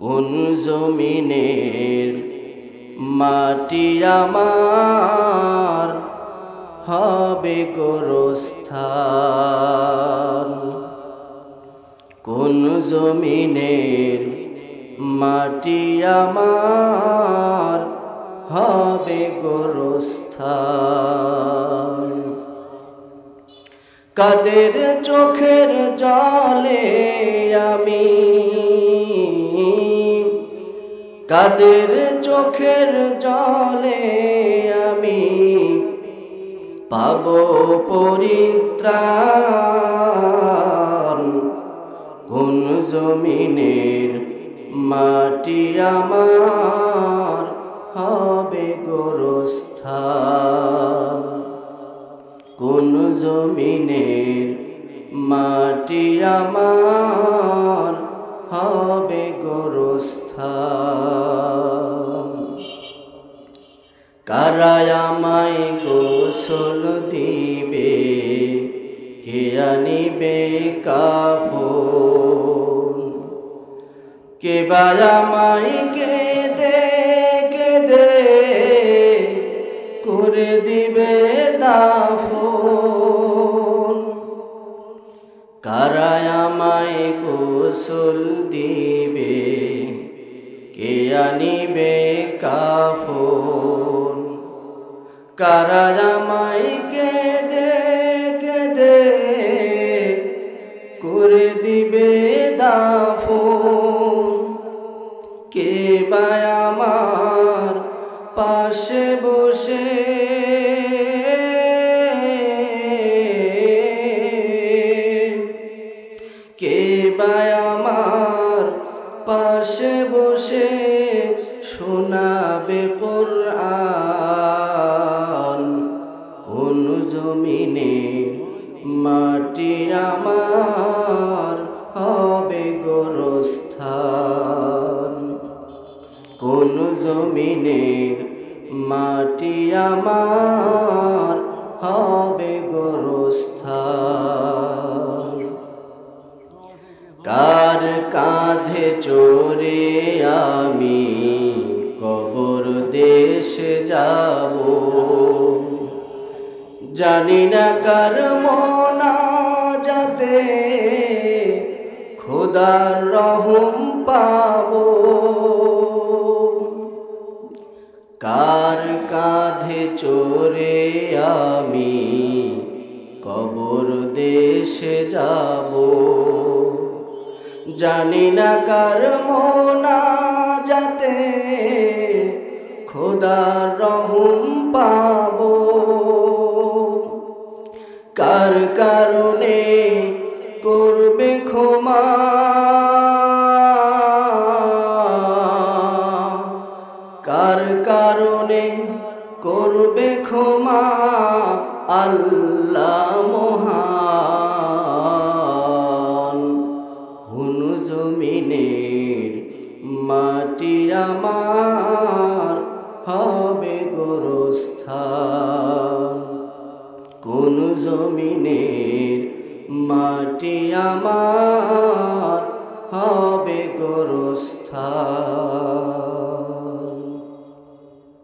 কোন জমিনের মাটি আমার হবে গোরস্থান। কোন জমিনের মাটি আমার হবে গোরস্থান। কাদের চোখের জলে আমি, কাদের চোখের জলে আমি পাবো পরিত্রাণ। কোন জমিনের মাটি আমার হবে গোরস্থান। কোন জমিনের মাটি আমার হবে গোরস্থান। কারা আমায় গোসল দিবে, কে আনিবে কাফন? কে বা আমায় কেঁদে কেঁদে করে দিবে দাফন? কারা আমায় গোসল দিবে, কে আনিবে কাফন? কারা আমায় কেঁদে কেঁদে করে দিবে দাফন? কে বা আমার পাশে বসে কে বা আমার পাশে বসে শোনাবে কোরআন? কোন জমিনের মাটি আমার হবে গোরস্থান। কোন জমিনের মাটি আমার হবে গোরস্থান। কার কাঁধে চড়ে আমি কবর দেশে যাব? জানি না কার মোনাজাতে খোদার রহম পাবো। কার কাঁধে চড়ে আমি কবর দেশে যাব? জানি না কার মোনাজাতে খোদার রহম পাবো। কার কারণে করবে ক্ষমা, কার কারণে করবে ক্ষমা আল্লাহ মহান? কোন জমিনের মাটি আমার হবে গোরস্থান। কোন জমিনের মাটি আমার হবে গোরস্থান।